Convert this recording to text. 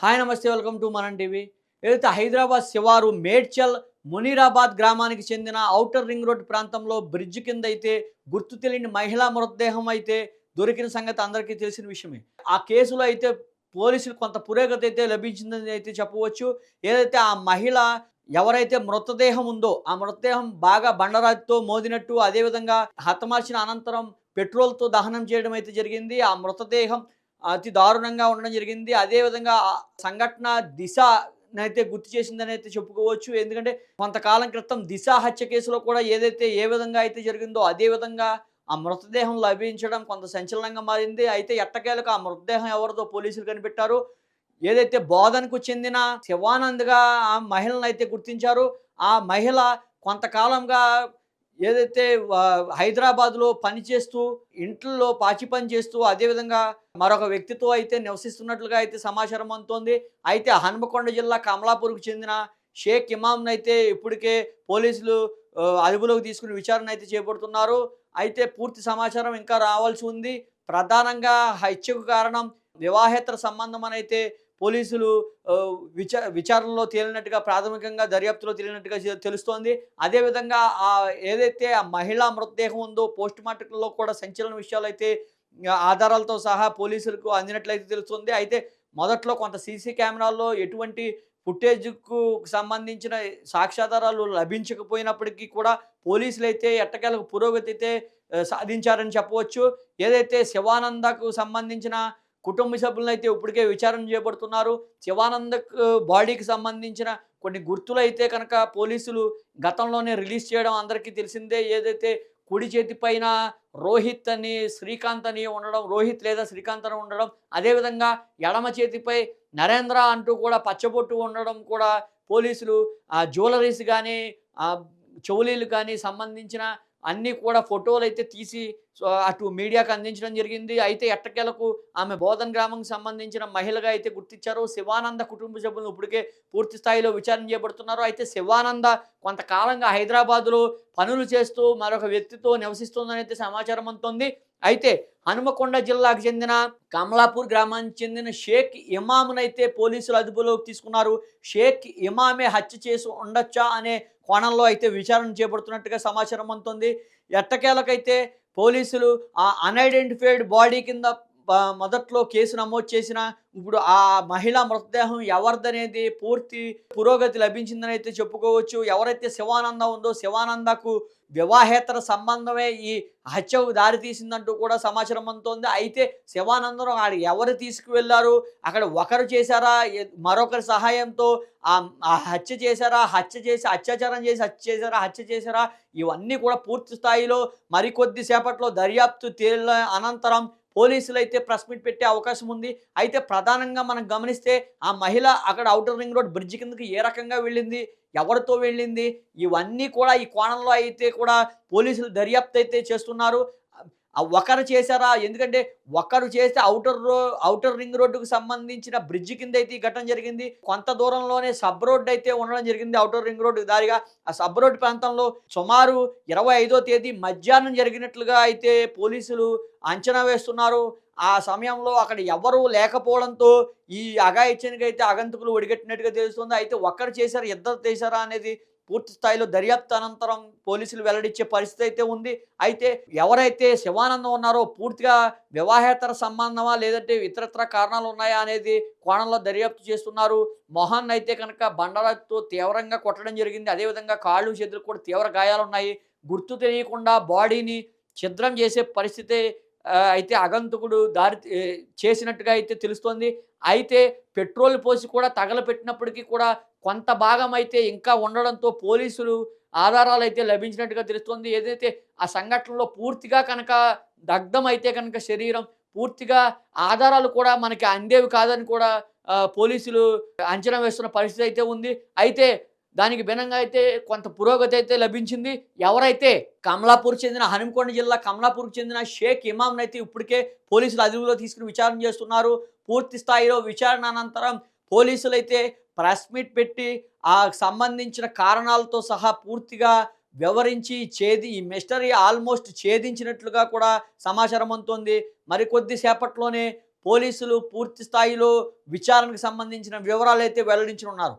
Hi నమస్తే welcome to మనం TV. ఏదైతే హైదరాబాద్ శివారు మేడ్చల్ మునీరాబాద్ గ్రామానికి చెందిన ఔటర్ రింగ్ రోడ్ ప్రాంతంలో బ్రిడ్జ్ కింద అయితే గుర్తు తెలియని మహిళా మృతదేహం అయితే దొరికిన సంగతి అందరికీ తెలిసిన విషయమే. ఆ కేసులో అయితే పోలీసులు కొంత పురోగతి అయితే లభించిందని అయితే చెప్పవచ్చు. ఏదైతే ఆ మహిళ ఎవరైతే మృతదేహం ఉందో ఆ మృతదేహం బాగా బండరాతితో మోదినట్టు, అదేవిధంగా హతమార్చిన అనంతరం పెట్రోల్‌తో దహనం చేయడం అయితే జరిగింది. ఆ మృతదేహం అతి దారుణంగా ఉండడం జరిగింది. అదేవిధంగా సంఘటన దిశనైతే గుర్తు చేసిందనైతే చెప్పుకోవచ్చు. ఎందుకంటే కొంతకాలం క్రితం దిశ హత్య కేసులో కూడా ఏదైతే ఏ విధంగా అయితే జరిగిందో అదే విధంగా ఆ మృతదేహం లభించడం కొంత సంచలనంగా మారింది. అయితే ఎట్టకేలకు ఆ మృతదేహం ఎవరిదో పోలీసులు కనిపెట్టారు. ఏదైతే బోధనకు చెందిన శివానంద్‌గా ఆ మహిళనైతే గుర్తించారు. ఆ మహిళ కొంతకాలంగా ఏదైతే హైదరాబాద్‌లో పనిచేస్తూ, ఇంట్లో పాచి పని చేస్తూ, అదేవిధంగా మరొక వ్యక్తితో అయితే నివసిస్తున్నట్లుగా అయితే సమాచారం అందుతోంది. అయితే హన్మకొండ జిల్లా కమలాపూర్‌కు చెందిన షేక్ ఇమామ్‌నైతే ఇప్పటికే పోలీసులు అదుపులోకి తీసుకొని విచారణ అయితే చేపడుతున్నారు. అయితే పూర్తి సమాచారం ఇంకా రావాల్సి ఉంది. ప్రధానంగా హత్యకు కారణం వివాహేతర సంబంధం అనైతే పోలీసులు విచారణలో తేలినట్టుగా, ప్రాథమికంగా దర్యాప్తులో తేలినట్టుగా తెలుస్తోంది. అదేవిధంగా ఏదైతే ఆ మహిళా మృతదేహం ఉందో పోస్ట్‌మార్టంలో కూడా సంచలన విషయాలైతే ఆధారాలతో సహా పోలీసులకు అందినట్లయితే తెలుస్తుంది. అయితే మొదట్లో కొంత సీసీ కెమెరాల్లో ఎటువంటి ఫుటేజ్‌కు సంబంధించిన సాక్ష్యాధారాలు లభించకపోయినప్పటికీ కూడా పోలీసులైతే ఎట్టకేలకు పురోగతి అయితే సాధించారని చెప్పవచ్చు. ఏదైతే శివానందకు సంబంధించిన కుటుంబ సభ్యులనైతే ఇప్పటికే విచారణ చేపడుతున్నారు. శివానందకు బాడీకి సంబంధించిన కొన్ని గుర్తులైతే కనుక పోలీసులు గతంలోనే రిలీజ్ చేయడం అందరికీ తెలిసిందే. ఏదైతే కుడి చేతి పైన రోహిత్ అని, శ్రీకాంత్ అని ఉండడం, రోహిత్ లేదా శ్రీకాంత్ అని ఉండడం, అదేవిధంగా ఎడమ చేతిపై నరేంద్ర అంటూ కూడా పచ్చబొట్టు ఉండడం కూడా పోలీసులు జ్యువెలరీస్ గానీ, చెవులీలు కానీ సంబంధించిన అన్నీ కూడా ఫోటోలైతే తీసి అటు మీడియాకు అందించడం జరిగింది. అయితే ఎట్టకేలకు ఆమె బోధన్ గ్రామంకి సంబంధించిన మహిళగా అయితే గుర్తించారు. శివానంద కుటుంబ సభ్యులను ఇప్పటికే పూర్తి స్థాయిలో విచారణ చేపడుతున్నారు. అయితే శివానంద కొంతకాలంగా హైదరాబాద్‌లో పనులు చేస్తూ మరొక వ్యక్తితో నివసిస్తోందనైతే సమాచారం అందుతోంది. అయితే హనుమకొండ జిల్లాకు చెందిన కమలాపూర్ గ్రామానికి చెందిన షేక్ ఇమామ్‌నైతే పోలీసులు అదుపులోకి తీసుకున్నారు. షేక్ ఇమామే హత్య చేసి ఉండొచ్చా అనే కోణంలో అయితే విచారణ చేపడుతున్నట్టుగా సమాచారం అందుతోంది. ఎట్టకేలకైతే పోలీసులు ఆ అన్‌ఐడెంటిఫైడ్ బాడీ కింద మొదట్లో కేసు నమోదు చేసినా, ఇప్పుడు ఆ మహిళా మృతదేహం ఎవరిదనేది పూర్తి పురోగతి లభించిందని అయితే చెప్పుకోవచ్చు. ఎవరైతే శివానంద ఉందో శివానందకు వివాహేతర సంబంధమే ఈ హత్యకు దారితీసిందంటూ కూడా సమాచారం అందుతోంది. అయితే శివానందను ఎవరు తీసుకువెళ్లారు, అక్కడ ఒకరు చేశారా, మరొకరి సహాయంతో ఆ హత్య చేశారా, హత్య చేసి అత్యాచారం చేసి హత్య చేశారా, హత్య చేశారా, ఇవన్నీ కూడా పూర్తి స్థాయిలో మరికొద్ది సేపట్లో దర్యాప్తు తేలిన అనంతరం పోలీసులైతే ప్రెస్ మీట్ పెట్టే అవకాశం ఉంది. అయితే ప్రధానంగా మనం గమనిస్తే ఆ మహిళ అక్కడ ఔటర్ రింగ్ రోడ్ బ్రిడ్జ్ కిందకి ఏ రకంగా వెళ్ళింది, ఎవరితో వెళ్ళింది, ఇవన్నీ కూడా ఈ కోణంలో అయితే కూడా పోలీసులు దర్యాప్తు అయితే చేస్తున్నారు. ఒకరు చేశారా? ఎందుకంటే ఒకరు చేస్తే ఔటర్ రింగ్ రోడ్డుకు సంబంధించిన బ్రిడ్జ్ కింద అయితే ఈ ఘటన జరిగింది. కొంత దూరంలోనే సబ్ రోడ్ అయితే ఉండడం జరిగింది ఔటర్ రింగ్ రోడ్డుకి దారిగా. ఆ సబ్ రోడ్ ప్రాంతంలో సుమారు 25వ తేదీ మధ్యాహ్నం జరిగినట్లుగా అయితే పోలీసులు అంచనా వేస్తున్నారు. ఆ సమయంలో అక్కడ ఎవరు లేకపోవడంతో ఈ అఘాయిత్యానికైతే ఆగంతుకులు ఒడిగట్టినట్టుగా తెలుస్తుంది. అయితే ఒక్కరు చేశారా? ఇద్దరు చేశారా? అనేది పూర్తి స్థాయిలో దర్యాప్తు అనంతరం పోలీసులు వెల్లడించే పరిస్థితి అయితే ఉంది. అయితే ఎవరైతే శివానందం ఉన్నారో పూర్తిగా వివాహేతర సంబంధమా, లేదంటే ఇతరత్ర కారణాలు ఉన్నాయా అనేది కోణంలో దర్యాప్తు చేస్తున్నారు. మొహాన్నయితే కనుక బండరాతితో తీవ్రంగా కొట్టడం జరిగింది. అదేవిధంగా కాళ్ళు, చేతులకు కూడా తీవ్ర గాయాలున్నాయి. గుర్తు తెలియకుండా బాడీని ఛిద్రం చేసే పరిస్థితి అయితే ఆగంతకుడు చేసినట్టుగా అయితే తెలుస్తోంది. అయితే పెట్రోల్ పోసి కూడా తగలపెట్టినప్పటికీ కూడా కొంత భాగం అయితే ఇంకా ఉండడంతో పోలీసులు ఆధారాలైతే లభించినట్టుగా తెలుస్తోంది. ఏదైతే ఆ సంఘటనలో పూర్తిగా కనుక దగ్ధమైతే కనుక శరీరం పూర్తిగా ఆధారాలు కూడా మనకి అందేవి కాదని కూడా పోలీసులు అంచనా వేస్తున్న పరిస్థితి అయితే ఉంది. అయితే దానికి భిన్నంగా అయితే కొంత పురోగతి అయితే లభించింది. ఎవరైతే హనుమకొండ జిల్లా కమలాపూర్‌కి చెందిన షేక్ ఇమామ్‌నైతే ఇప్పటికే పోలీసులు అదుపులో తీసుకొని విచారణ చేస్తున్నారు. పూర్తి స్థాయిలో విచారణ అనంతరం పోలీసులైతే ప్రెస్ మీట్ పెట్టి సంబంధించిన కారణాలతో సహా పూర్తిగా వివరించి ఈ మిస్టరీ ఆల్మోస్ట్ ఛేదించినట్లుగా కూడా సమాచారం అందుతోంది. మరికొద్ది సేపట్లోనే పోలీసులు పూర్తి స్థాయిలో విచారణకు సంబంధించిన వివరాలు అయితే వెల్లడించనున్నారు.